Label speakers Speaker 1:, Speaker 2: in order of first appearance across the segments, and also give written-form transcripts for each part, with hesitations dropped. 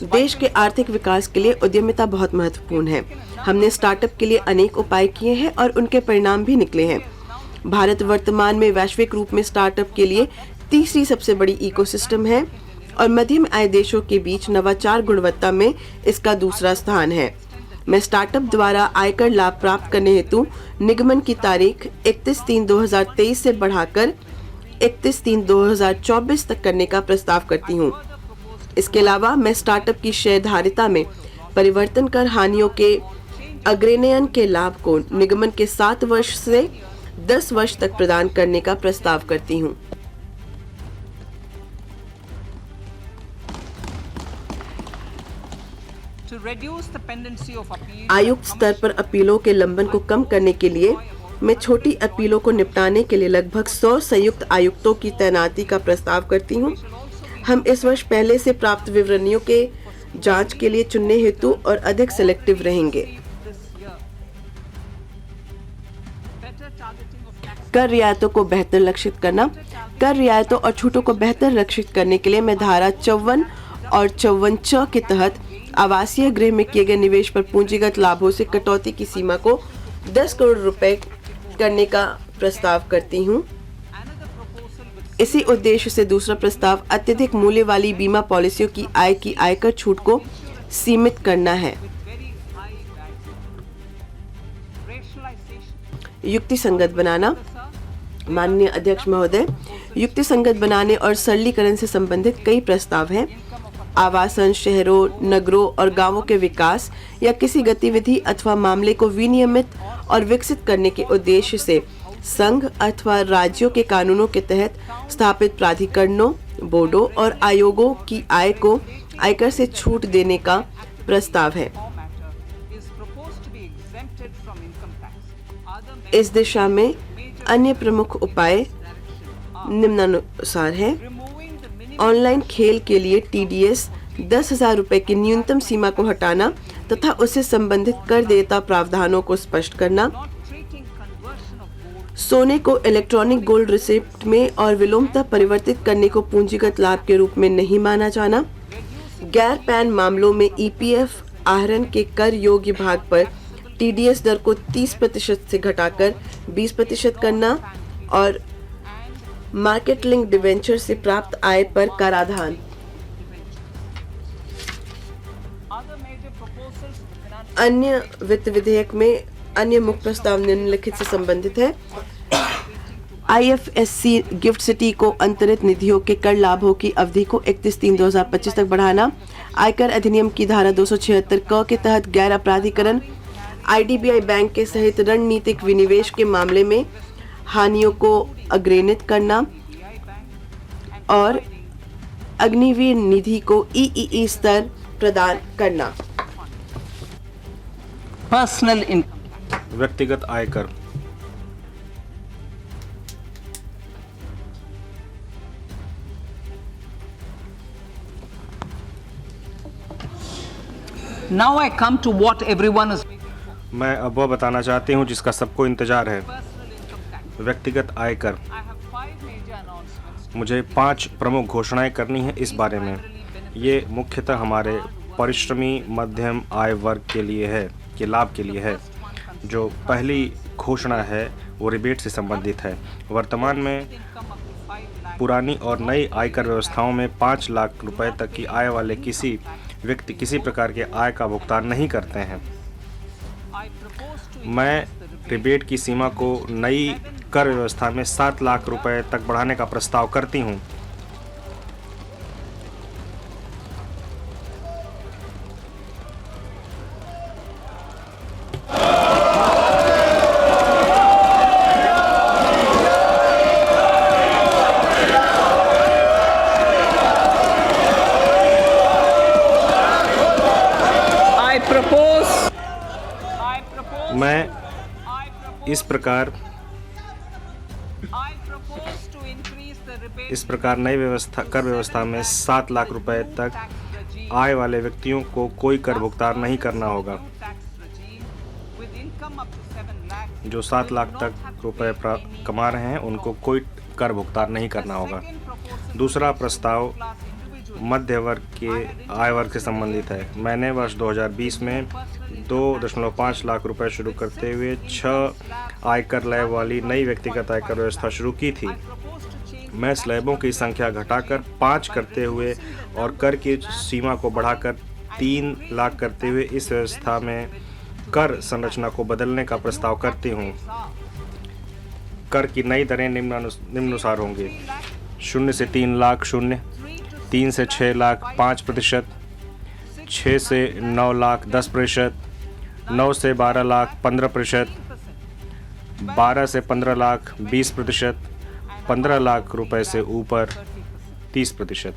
Speaker 1: देश के आर्थिक विकास के लिए उद्यमिता बहुत महत्वपूर्ण है। हमने स्टार्टअप के लिए अनेक उपाय किए हैं और उनके परिणाम भी निकले हैं। भारत वर्तमान में वैश्विक रूप में स्टार्टअप के लिए तीसरी सबसे बड़ी इकोसिस्टम है और मध्यम आय देशों के बीच नवाचार गुणवत्ता में इसका दूसरा स्थान है। मैं स्टार्टअप द्वारा आयकर लाभ प्राप्त करने हेतु निगमन की तारीख 31/3/2023 से बढ़ाकर 31/3/2024 तक करने का प्रस्ताव करती हूँ। इसके अलावा मैं स्टार्टअप की शेयरधारिता में परिवर्तन कर हानियों के अग्रनयन के लाभ को निगमन के 7 वर्ष से 10 वर्ष तक प्रदान करने का प्रस्ताव करती हूँ। आयुक्त स्तर पर अपीलों के लंबन को कम करने के लिए मैं छोटी अपीलों को निपटाने के लिए लगभग 100 संयुक्त आयुक्तों की तैनाती का प्रस्ताव करती हूँ। हम इस वर्ष पहले से प्राप्त विवरणियों के जांच के लिए चुनने हेतु और अधिक सिलेक्टिव रहेंगे। कर रियायतों को बेहतर लक्षित करना। कर रियायतों और छूटों को बेहतर लक्षित करने के लिए मैं धारा 54 और 54 के तहत आवासीय गृह में किए गए निवेश पर पूंजीगत लाभों से कटौती की सीमा को 10 करोड़ रुपए करने का प्रस्ताव करती हूँ। इसी उद्देश्य से दूसरा प्रस्ताव अत्यधिक मूल्य वाली बीमा पॉलिसियों की आयकर छूट को सीमित करना है। युक्तिसंगत बनाना। माननीय अध्यक्ष महोदय, युक्तिसंगत बनाने और सरलीकरण से संबंधित कई प्रस्ताव हैं। आवासन, शहरों, नगरों और गांवों के विकास या किसी गतिविधि अथवा मामले को विनियमित और विकसित करने के उद्देश्य से संघ अथवा राज्यों के कानूनों के तहत स्थापित प्राधिकरणों, बोर्डों और आयोगों की आय को आयकर से छूट देने का प्रस्ताव है। इस दिशा में अन्य प्रमुख उपाय निम्नानुसार हैं। ऑनलाइन खेल के लिए TDS 10,000 रुपए की न्यूनतम सीमा को हटाना तथा उससे संबंधित कर देयता प्रावधानों को स्पष्ट करना। सोने को इलेक्ट्रॉनिक गोल्ड रिसिप्ट में और विलोमतः परिवर्तित करने को पूंजीगत लाभ के रूप में नहीं माना जाना। गैर पैन मामलों में EPF आहरण के कर योग्य भाग पर TDS दर को 30% से घटाकर 20% करना और मार्केट लिंक डिवेंचर से प्राप्त आय पर कराधान। अन्य वित्त विधेयक में अन्य मुख्य प्रस्ताव निम्नलिखित से संबंधित है। IFSC गिफ्ट सिटी को अंतरित निधियों के कर लाभों की अवधि को 31/3/2025 तक बढ़ाना। आयकर अधिनियम की धारा 276 क के तहत गैर अपराधीकरण। IDBI बैंक के सहित रणनीतिक विनिवेश के मामले में हानियों को अग्रेनित करना और अग्निवीर निधि को EEE स्तर प्रदान करना।
Speaker 2: Personal income.
Speaker 3: व्यक्तिगत आयकर।
Speaker 2: Now I come to what everyone is.
Speaker 3: मैं अब वह बताना चाहती हूँ जिसका सबको इंतजार है। व्यक्तिगत आयकर। मुझे 5 प्रमुख घोषणाएं करनी है इस बारे में। ये मुख्यतः हमारे परिश्रमी मध्यम आय वर्ग के लिए है, के लाभ के लिए है। जो पहली घोषणा है वो रिबेट से संबंधित है। वर्तमान में पुरानी और नई आयकर व्यवस्थाओं में 5 लाख रुपए तक की आय वाले किसी व्यक्ति किसी प्रकार के आय का भुगतान नहीं करते हैं। मैं रिबेट की सीमा को नई कर व्यवस्था में 7 लाख रुपए तक बढ़ाने का प्रस्ताव करती हूँ। मैं इस प्रकार नई कर व्यवस्था में 7 लाख रुपए तक आय वाले व्यक्तियों को कोई कर भुगतान नहीं करना होगा। जो 7 लाख तक रुपए कमा रहे हैं उनको कोई कर भुगतान नहीं करना होगा। दूसरा प्रस्ताव मध्य वर्ग के आय वर्ग से संबंधित है। मैंने वर्ष 2020 में 2.5 लाख रुपए शुरू करते हुए 6 आयकर लय वाली नई व्यक्तिगत आयकर व्यवस्था शुरू की थी। मैं स्लैबों की संख्या घटाकर 5 करते हुए और कर की सीमा को बढ़ाकर 3 लाख करते हुए इस व्यवस्था में कर संरचना को बदलने का प्रस्ताव करती हूँ। कर की नई दरें निम्नानुसार होंगी। 0 से 3 लाख 0, 3 से 6 लाख 5%, 6 से 9 लाख 10%, 9 से 12 लाख 15%, 12 से 15 लाख 20%, 15 लाख रुपए से ऊपर 30%।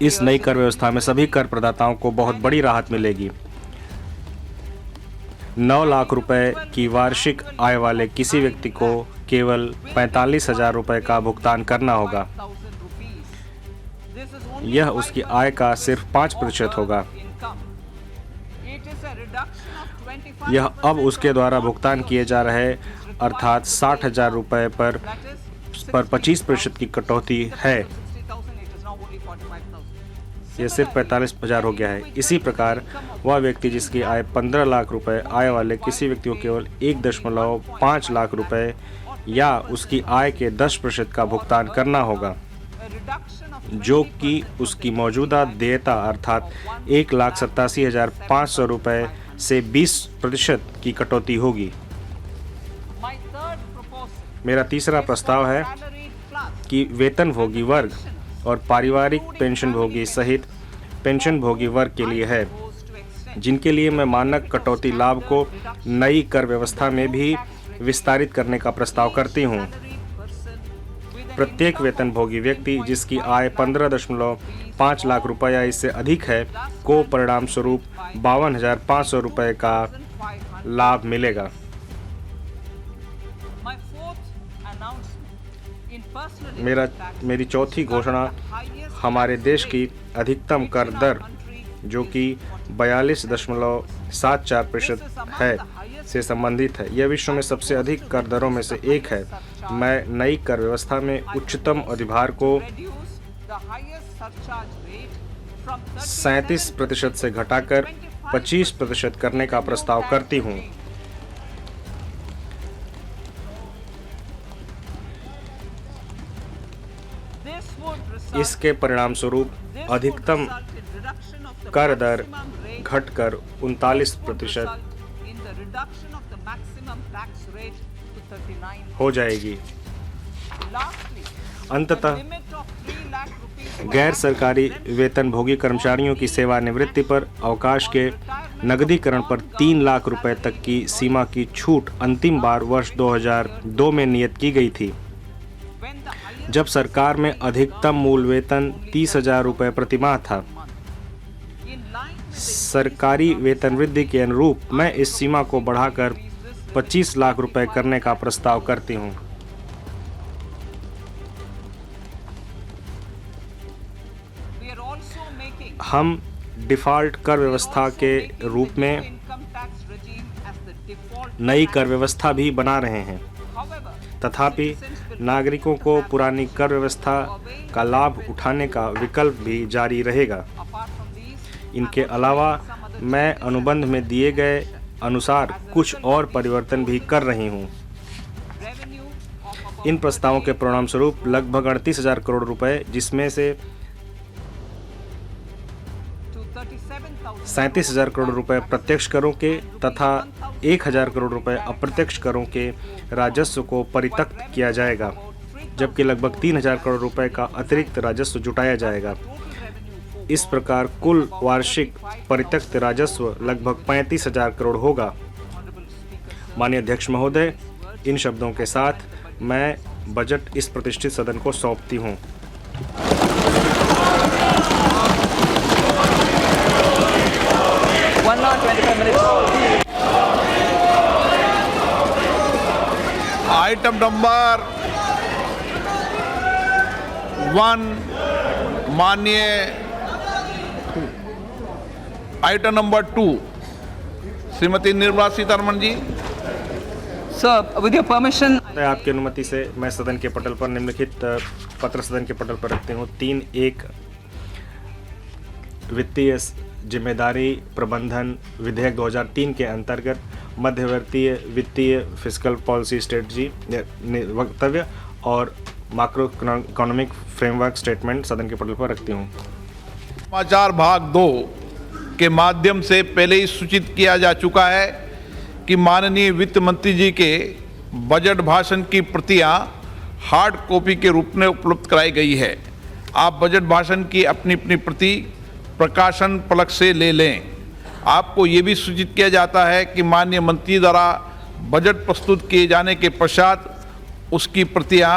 Speaker 3: इस नई कर व्यवस्था में सभी कर प्रदाताओं को बहुत बड़ी राहत मिलेगी। 9 लाख रुपए की वार्षिक आय वाले किसी व्यक्ति को केवल 45,000 रुपए का भुगतान करना होगा। यह उसकी आय का सिर्फ 5% होगा। यह अब उसके द्वारा भुगतान किए जा रहे अर्थात 60,000 रुपए पर 25% की कटौती है। यह सिर्फ 45,000 हो गया है। इसी प्रकार वह व्यक्ति जिसकी आय 15 लाख रुपए आय वाले किसी व्यक्ति को केवल 1.5 लाख रुपए या उसकी आय के 10% का भुगतान करना होगा, जो कि उसकी मौजूदा देयता अर्थात 1,87,500 रुपए से 20% की कटौती होगी। मेरा तीसरा प्रस्ताव है कि वेतनभोगी वर्ग और पारिवारिक पेंशनभोगी सहित पेंशनभोगी वर्ग के लिए है, जिनके लिए मैं मानक कटौती लाभ को नई कर व्यवस्था में भी विस्तारित करने का प्रस्ताव करती हूँ। प्रत्येक वेतनभोगी व्यक्ति जिसकी आय 15.5 लाख रुपए या इससे अधिक है को परिणाम स्वरूप 52,500 रुपए का लाभ मिलेगा। मेरी चौथी घोषणा हमारे देश की अधिकतम कर दर जो कि 42.74% है से संबंधित है। यह विश्व में सबसे अधिक कर दरों में से एक है। मैं नई कर व्यवस्था में उच्चतम अधिभार को 37% से घटाकर 25% करने का प्रस्ताव करती हूँ। इसके परिणाम स्वरूप अधिकतम कर दर घटकर 39% हो जाएगी। अंततः गैर सरकारी वेतनभोगी कर्मचारियों की सेवानिवृत्ति पर अवकाश के नकदीकरण पर 3 लाख रुपए तक की सीमा की छूट अंतिम बार वर्ष 2002 में नियत की गई थी, जब सरकार में अधिकतम मूल वेतन 30,000 रुपये प्रतिमाह था। सरकारी वेतन वृद्धि के अनुरूप मैं इस सीमा को बढ़ाकर 25 लाख रुपए करने का प्रस्ताव करती हूँ। हम डिफ़ॉल्ट कर व्यवस्था के रूप में नई कर व्यवस्था भी बना रहे हैं। तथापि नागरिकों को पुरानी कर व्यवस्था का लाभ उठाने का विकल्प भी जारी रहेगा। इनके अलावा मैं अनुबंध में दिए गए अनुसार कुछ और परिवर्तन भी कर रही हूँ। इन प्रस्तावों के परिणाम स्वरूप लगभग 38,000 करोड़ रुपए, जिसमें से 37,000 करोड़ रुपए प्रत्यक्ष करों के तथा 1,000 करोड़ रुपए अप्रत्यक्ष करों के राजस्व को परित्यक्त किया जाएगा, जबकि लगभग 3,000 करोड़ रुपए का अतिरिक्त राजस्व जुटाया जाएगा। इस प्रकार कुल वार्षिक परित्यक्त राजस्व लगभग 35,000 करोड़ होगा। माननीय अध्यक्ष महोदय, इन शब्दों के साथ मैं बजट इस प्रतिष्ठित सदन को सौंपती हूँ।
Speaker 4: आइटम नंबर 1 माननीय item number 2 Shrimati Nirmala Sitharaman ji.
Speaker 2: Sir, with your permission,
Speaker 3: आपकी अनुमति से मैं सदन के पटल पर निम्नलिखित पत्र सदन के पटल पर रखती हूँ। 3.1 वित्तीय जिम्मेदारी प्रबंधन विधेयक 2003 के अंतर्गत मध्यवर्तीय वित्तीय फिस्कल पॉलिसी स्ट्रेटजी वक्तव्य और माक्रो इकोनॉमिक फ्रेमवर्क स्टेटमेंट सदन के पटल पर रखती हूँ।
Speaker 4: समाचार भाग 2 के माध्यम से पहले ही सूचित किया जा चुका है कि माननीय वित्त मंत्री जी के बजट भाषण की प्रतियां हार्ड कॉपी के रूप में उपलब्ध कराई गई है। आप बजट भाषण की अपनी अपनी प्रति प्रकाशन फलक से ले लें। आपको ये भी सूचित किया जाता है कि माननीय मंत्री द्वारा बजट प्रस्तुत किए जाने के पश्चात उसकी प्रतियां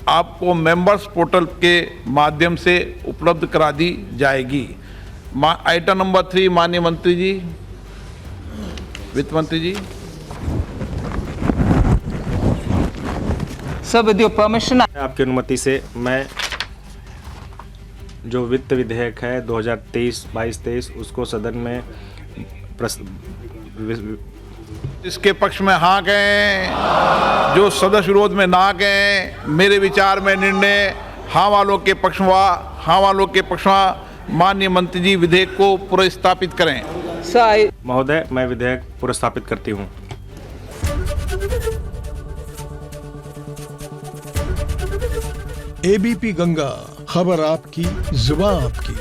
Speaker 4: आपको मेंबर्स पोर्टल के माध्यम से उपलब्ध करा दी जाएगी। आइटम नंबर 3 माननीय मंत्री जी, वित्त मंत्री जी।
Speaker 2: Sir, with your permission,
Speaker 3: आपकी अनुमति से मैं जो वित्त विधेयक है 2023-22-23 उसको सदन में
Speaker 4: इसके पक्ष में हाँ कहें, जो सदस्य विरोध में ना कहें। मेरे विचार में निर्णय हाँ वालों के पक्ष में माननीय मंत्री जी विधेयक को पुरस्तापित करें।
Speaker 2: sir,
Speaker 3: महोदय, मैं विधेयक पुरस्तापित करती हूँ।
Speaker 5: एबीपी गंगा, खबर आपकी, जुबान आपकी।